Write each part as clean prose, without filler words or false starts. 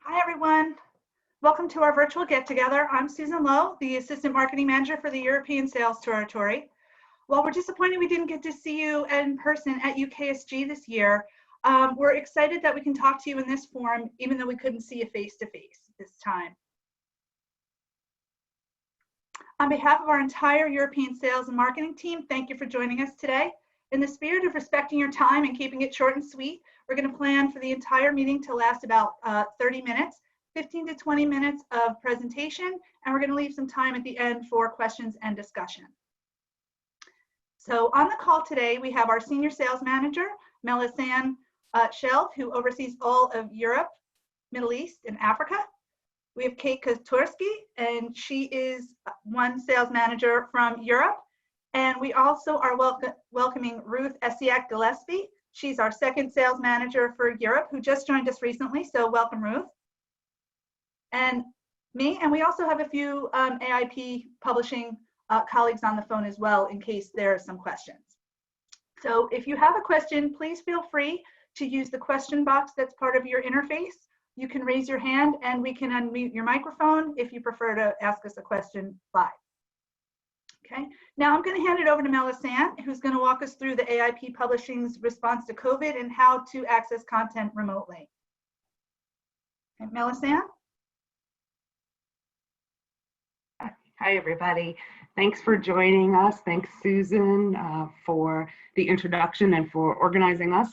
Hi, everyone. Welcome to our virtual get-together. I'm Susan Lowe, the Assistant Marketing Manager for the European Sales Territory. While we're disappointed we didn't get to see you in person at UKSG this year, we're excited that we can talk to you in this forum, even though we couldn't see you face-to-face this time. On behalf of our entire European sales and marketing team, thank you for joining us today. In the spirit of respecting your time and keeping it short and sweet, we're going to plan for the entire meeting to last about 30 minutes, 15 to 20 minutes of presentation, and we're going to leave some time at the end for questions and discussion. So on the call today, we have our Senior Sales Manager, Melisande Scheldt, who oversees all of Europe, Middle East, and Africa. We have Kate Kotorski, and she is one sales manager from Europe. And we also are welcoming Ruth Esiak Gillespie. She's our second sales manager for Europe, who just joined us recently, so welcome, Ruth. And me, and we also have a few AIP publishing colleagues on the phone as well, in case there are some questions. So if you have a question, please feel free to use the question box that's part of your interface. You can raise your hand and we can unmute your microphone if you prefer to ask us a question live. Okay, now I'm going to hand it over to Melisande, who's going to walk us through the AIP Publishing's response to COVID and how to access content remotely. Okay, Melisande? Hi, everybody. Thanks for joining us. Thanks, Susan, for the introduction and for organizing us.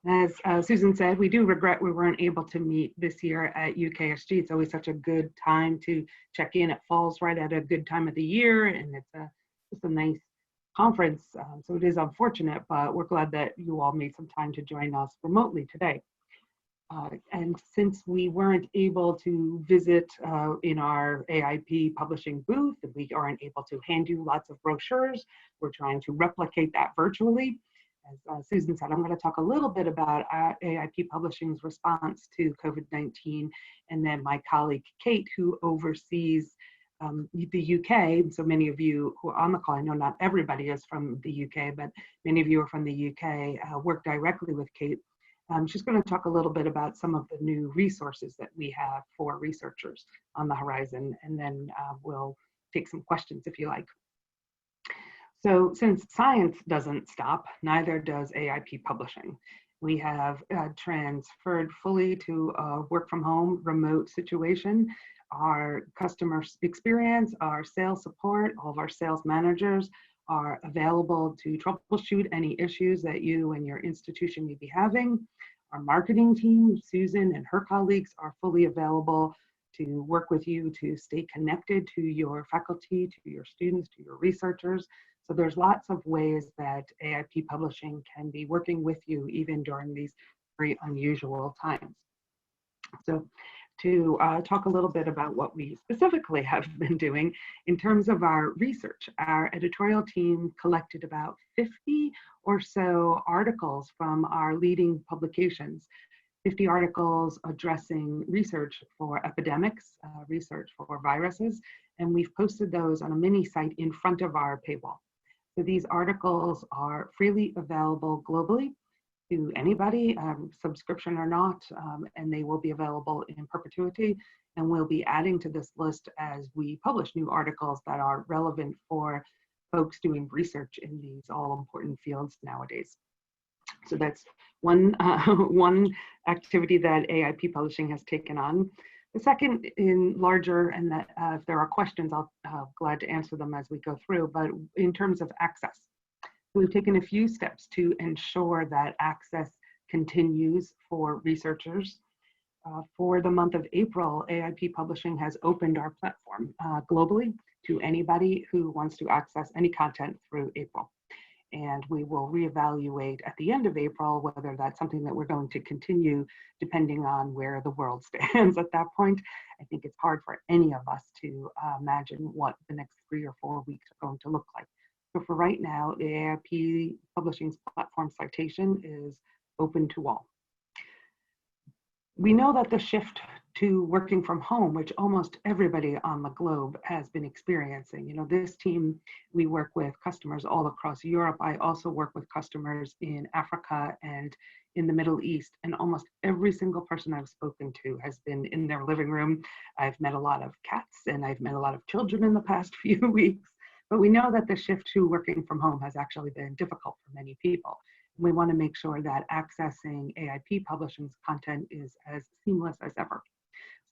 As Susan said, we do regret we weren't able to meet this year at UKSG. It's always such a good time to check in. It falls right at a good time of the year, and it's just a nice conference. So it is unfortunate, but we're glad that you all made some time to join us remotely today. And since we weren't able to visit in our AIP publishing booth, we aren't able to hand you lots of brochures, we're trying to replicate that virtually. As Susan said, I'm going to talk a little bit about AIP Publishing's response to COVID-19, and then my colleague Kate, who oversees the UK. So many of you who are on the call, I know not everybody is from the UK, but many of you are from the UK, work directly with Kate. She's going to talk a little bit about some of the new resources that we have for researchers on the horizon, and then we'll take some questions if you like. So since science doesn't stop, neither does AIP Publishing. We have transferred fully to a work from home remote situation. Our customer experience, our sales support, all of our sales managers are available to troubleshoot any issues that you and your institution may be having. Our marketing team, Susan and her colleagues, are fully available to work with you to stay connected to your faculty, to your students, to your researchers. So there's lots of ways that AIP Publishing can be working with you even during these very unusual times. So to talk a little bit about what we specifically have been doing in terms of our research, our editorial team collected about 50 or so articles from our leading publications, 50 articles addressing research for epidemics, research for viruses, and we've posted those on a mini site in front of our paywall. So these articles are freely available globally to anybody, subscription or not, and they will be available in perpetuity. And we'll be adding to this list as we publish new articles that are relevant for folks doing research in these all important fields nowadays. So that's one activity that AIP Publishing has taken on. The second in larger, and that if there are questions, I'll glad to answer them as we go through, but in terms of access. We've taken a few steps to ensure that access continues for researchers. For the month of April, AIP Publishing has opened our platform globally to anybody who wants to access any content through April. And we will reevaluate at the end of April whether that's something that we're going to continue depending on where the world stands at that point. I think it's hard for any of us to imagine what the next 3 or 4 weeks are going to look like. So for right now, the AIP Publishing's platform citation is open to all. We know that the shift to working from home, which almost everybody on the globe has been experiencing. You know, this team, we work with customers all across Europe. I also work with customers in Africa and in the Middle East, and almost every single person I've spoken to has been in their living room. I've met a lot of cats and I've met a lot of children in the past few weeks, but we know that the shift to working from home has actually been difficult for many people. We want to make sure that accessing AIP Publishing's content is as seamless as ever.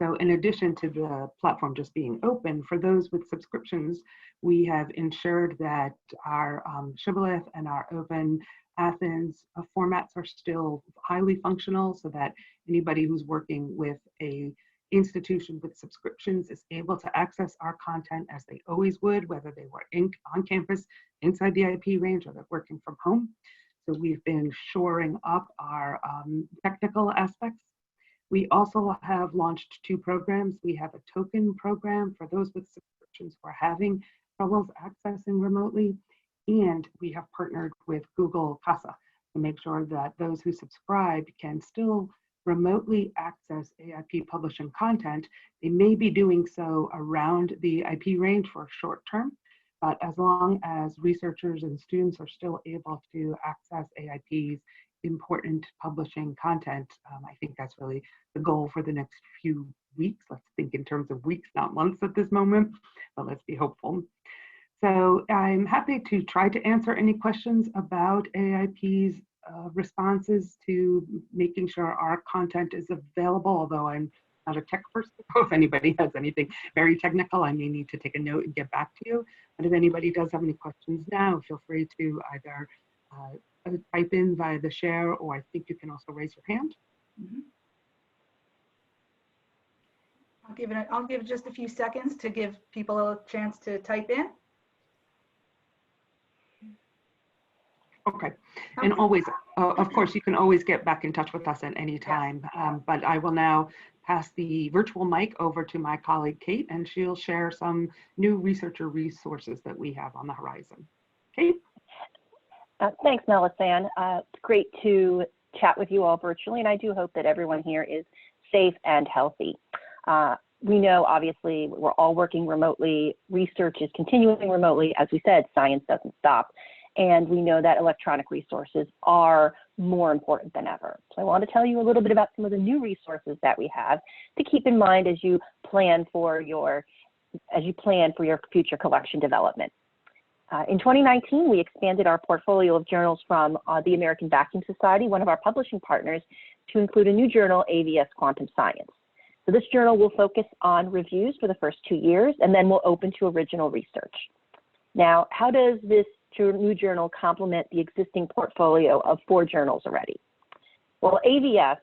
So in addition to the platform just being open, for those with subscriptions, we have ensured that our Shibboleth and our Open Athens formats are still highly functional, so that anybody who's working with a institution with subscriptions is able to access our content as they always would, whether they were on campus, inside the IP range, or they're working from home. So we've been shoring up our technical aspects. We also have launched 2 programs. We have a token program for those with subscriptions who are having troubles accessing remotely. And we have partnered with Google Casa to make sure that those who subscribe can still remotely access AIP publishing content. They may be doing so around the IP range for short term, but as long as researchers and students are still able to access AIP's important publishing content, I think that's really the goal for the next few weeks. Let's think in terms of weeks, not months at this moment, but let's be hopeful. So I'm happy to try to answer any questions about AIP's responses to making sure our content is available, although I'm not a tech person. If anybody has anything very technical, I may need to take a note and get back to you. But if anybody does have any questions now, feel free to either type in via the share, or I think you can also raise your hand. Mm-hmm. I'll give just a few seconds to give people a chance to type in. Okay, and always, of course, you can always get back in touch with us at any time, but I will now pass the virtual mic over to my colleague, Kate, and she'll share some new researcher resources that we have on the horizon. Kate? Thanks, Melisande. It's great to chat with you all virtually, and I do hope that everyone here is safe and healthy. We know, obviously, we're all working remotely. Research is continuing remotely. As we said, science doesn't stop. And we know that electronic resources are more important than ever. So I want to tell you a little bit about some of the new resources that we have to keep in mind as you plan for your future collection development. In 2019, we expanded our portfolio of journals from the American Vacuum Society, one of our publishing partners, to include a new journal, AVS Quantum Science. So this journal will focus on reviews for the first 2 years, and then we'll open to original research. Now, how does this new journal complement the existing portfolio of 4 journals already? Well, AVS,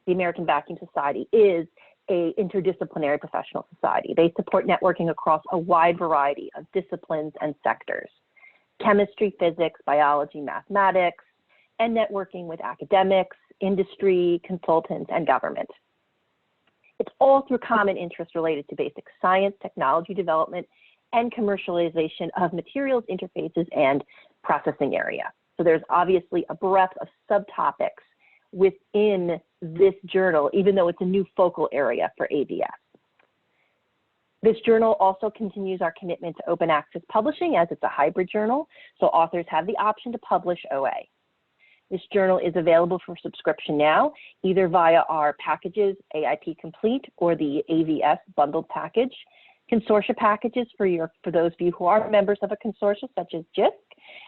the American Vacuum Society, is an interdisciplinary professional society. They support networking across a wide variety of disciplines and sectors: chemistry, physics, biology, mathematics, and networking with academics, industry, consultants, and government. It's all through common interests related to basic science, technology development, and commercialization of materials, interfaces, and processing area. So there's obviously a breadth of subtopics within this journal, even though it's a new focal area for AVS. This journal also continues our commitment to open access publishing, as it's a hybrid journal, so authors have the option to publish OA. This journal is available for subscription now, either via our packages, AIP Complete or the AVS bundled package, consortia packages for those of you who are members of a consortia such as JISC,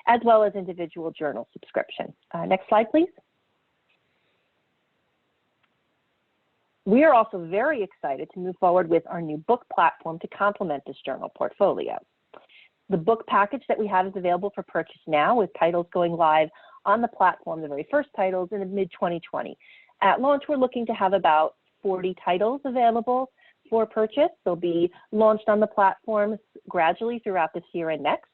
as well as individual journal subscription. Next slide, please. We are also very excited to move forward with our new book platform to complement this journal portfolio. The book package that we have is available for purchase now, with titles going live on the platform, the very first titles, in mid-2020. At launch, we're looking to have about 40 titles available for purchase. They'll be launched on the platform gradually throughout this year and next.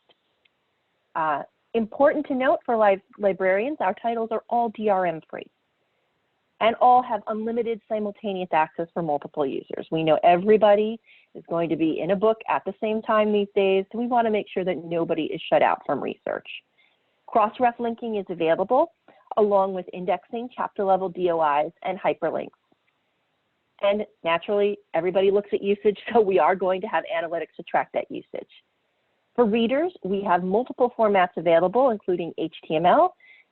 Important to note for librarians, our titles are all DRM free and all have unlimited simultaneous access for multiple users. We know everybody is going to be in a book at the same time these days, so we want to make sure that nobody is shut out from research. Cross-ref linking is available, along with indexing, chapter-level DOIs, and hyperlinks. And naturally, everybody looks at usage, so we are going to have analytics to track that usage. For readers, we have multiple formats available, including HTML,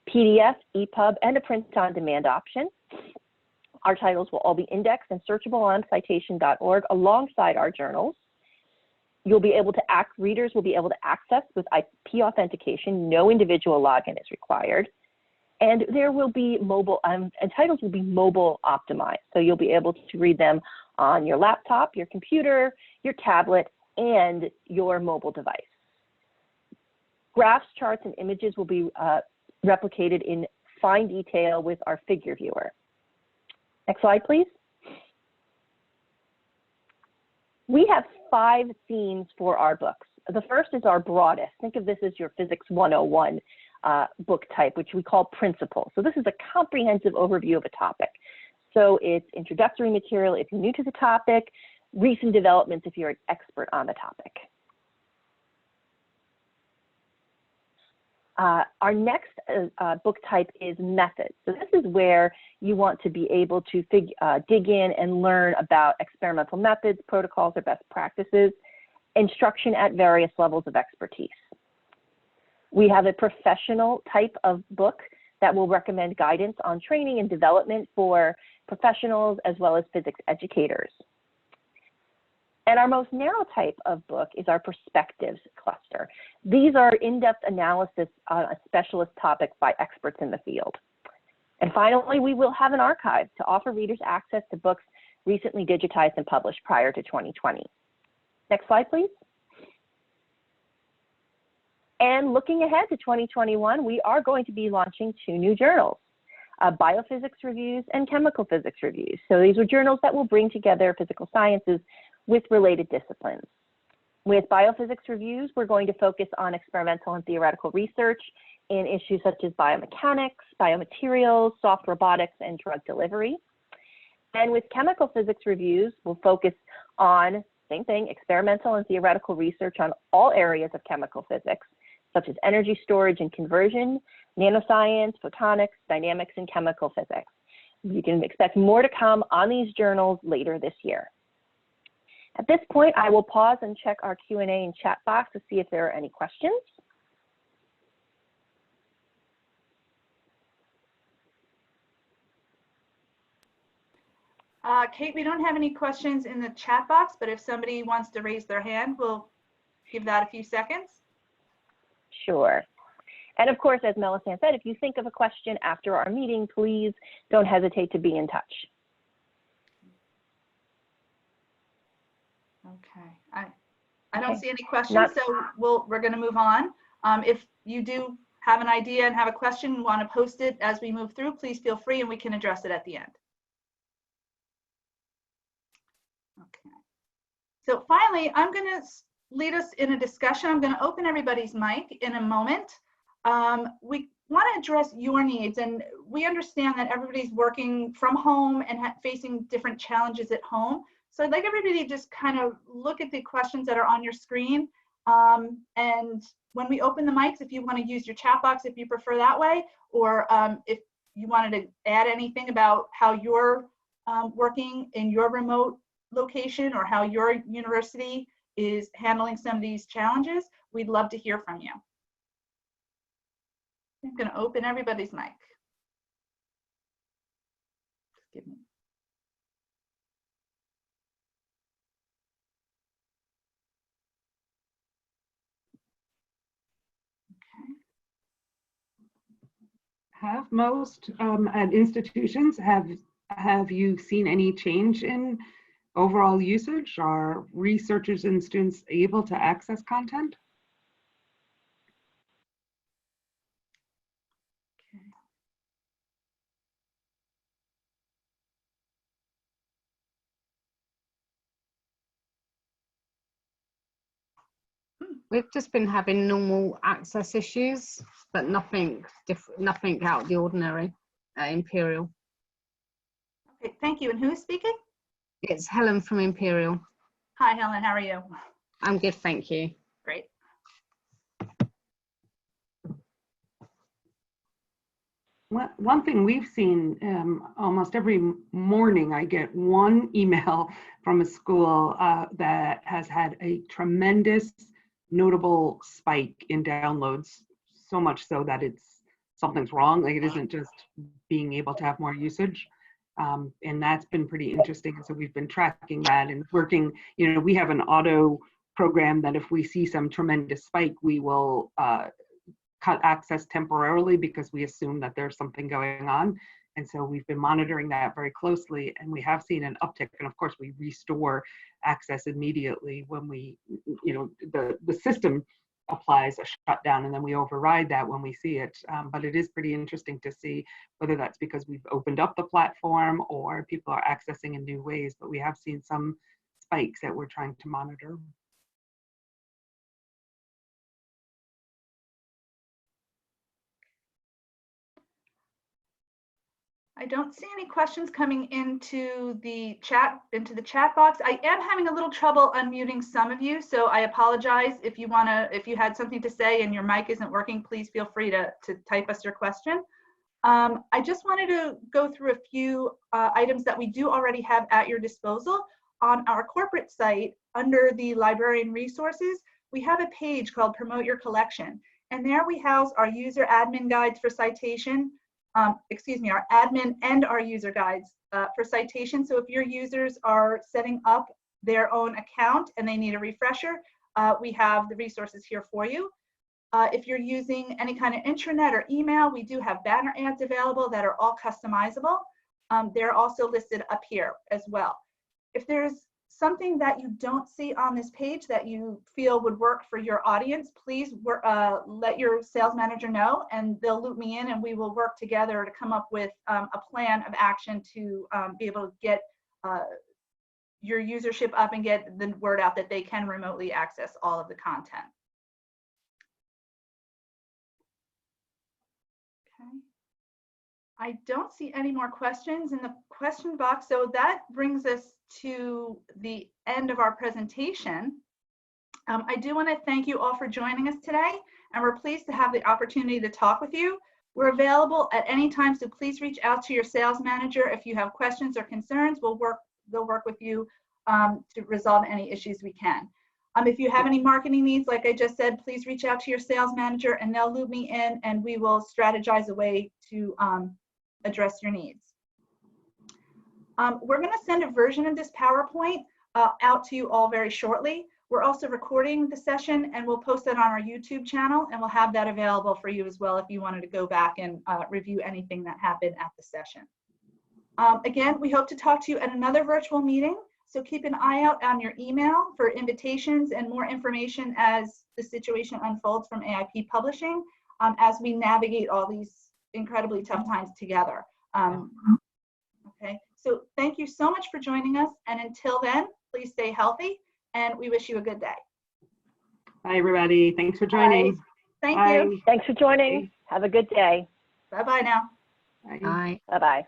PDF, EPUB, and a print-on-demand option. Our titles will all be indexed and searchable on citation.org alongside our journals. Readers will be able to access with IP authentication. No individual login is required. And there will be mobile, and titles will be mobile optimized. So you'll be able to read them on your laptop, your computer, your tablet, and your mobile device. Graphs, charts, and images will be replicated in fine detail with our figure viewer. Next slide, please. We have 5 themes for our books. The first is our broadest. Think of this as your Physics 101 book type, which we call Principles. So this is a comprehensive overview of a topic. So it's introductory material if you're new to the topic, recent developments if you're an expert on the topic. Our next book type is methods. So this is where you want to be able to dig in and learn about experimental methods, protocols, or best practices, instruction at various levels of expertise. We have a professional type of book that will recommend guidance on training and development for professionals as well as physics educators. And our most narrow type of book is our perspectives cluster. These are in-depth analysis on a specialist topic by experts in the field. And finally, we will have an archive to offer readers access to books recently digitized and published prior to 2020. Next slide, please. And looking ahead to 2021, we are going to be launching 2 new journals, biophysics reviews and chemical physics reviews. So these are journals that will bring together physical sciences with related disciplines. With biophysics reviews, we're going to focus on experimental and theoretical research in issues such as biomechanics, biomaterials, soft robotics, and drug delivery. And with chemical physics reviews, we'll focus on, same thing, experimental and theoretical research on all areas of chemical physics, such as energy storage and conversion, nanoscience, photonics, dynamics, and chemical physics. You can expect more to come on these journals later this year. At this point, I will pause and check our Q&A and chat box to see if there are any questions. Kate, we don't have any questions in the chat box, but if somebody wants to raise their hand, we'll give that a few seconds. Sure. And of course, as Melisande said, if you think of a question after our meeting, please don't hesitate to be in touch. Okay, I don't see any questions, so we're going to move on. If you do have an idea and have a question and want to post it as we move through, please feel free and we can address it at the end. Okay, so finally, I'm going to lead us in a discussion. I'm going to open everybody's mic in a moment. We want to address your needs, and we understand that everybody's working from home and facing different challenges at home. So I'd like everybody to just kind of look at the questions that are on your screen. And when we open the mics, if you want to use your chat box, if you prefer that way, or if you wanted to add anything about how you're working in your remote location or how your university is handling some of these challenges, we'd love to hear from you. I'm going to open everybody's mic. Just give me. Have most at institutions, have you seen any change in overall usage? Are researchers and students able to access content? We've just been having normal access issues, but nothing different, nothing out of the ordinary at Imperial. Okay, thank you. And who's speaking? It's Helen from Imperial. Hi, Helen. How are you? I'm good, thank you. Great. One thing we've seen, almost every morning I get one email from a school that has had a tremendous notable spike in downloads, so much so that something's wrong. Like, it isn't just being able to have more usage. And that's been pretty interesting. And so we've been tracking that and working, we have an auto program that if we see some tremendous spike, we will cut access temporarily because we assume that there's something going on. And so we've been monitoring that very closely, and we have seen an uptick. And of course, we restore access immediately when the system applies a shutdown, and then we override that when we see it. But it is pretty interesting to see whether that's because we've opened up the platform or people are accessing in new ways. But we have seen some spikes that we're trying to monitor. I don't see any questions coming into the chat box. I am having a little trouble unmuting some of you, so I apologize. If you had something to say and your mic isn't working, please feel free to type us your question. I just wanted to go through a few items that we do already have at your disposal. On our corporate site, under the librarian resources, we have a page called Promote Your Collection, and there we house our user admin guides for citation. Our admin and our user guides for citation. So if your users are setting up their own account and they need a refresher, we have the resources here for you. If you're using any kind of intranet or email, we do have banner ads available that are all customizable. They're also listed up here as well. If there's something that you don't see on this page that you feel would work for your audience, please let your sales manager know, and they'll loop me in, and we will work together to come up with a plan of action to be able to get your usership up and get the word out that they can remotely access all of the content. Okay. I don't see any more questions in the question box, so that brings us to the end of our presentation. I do want to thank you all for joining us today, and we're pleased to have the opportunity to talk with you. We're available at any time, so please reach out to your sales manager if you have questions or concerns. They'll work with you to resolve any issues we can. If you have any marketing needs, like I just said, please reach out to your sales manager and they'll loop me in, and we will strategize a way to address your needs. We're going to send a version of this PowerPoint out to you all very shortly. We're also recording the session, and we'll post it on our YouTube channel, and we'll have that available for you as well if you wanted to go back and review anything that happened at the session. Again, we hope to talk to you at another virtual meeting, so keep an eye out on your email for invitations and more information as the situation unfolds from AIP Publishing as we navigate all these incredibly tough times together. Okay, so thank you so much for joining us, and until then, please stay healthy, and we wish you a good day. Bye, everybody. Thanks for joining. Bye. Thank Bye. you. Thanks for joining. Have a good day. Bye-bye now. Bye. Bye. Bye-bye.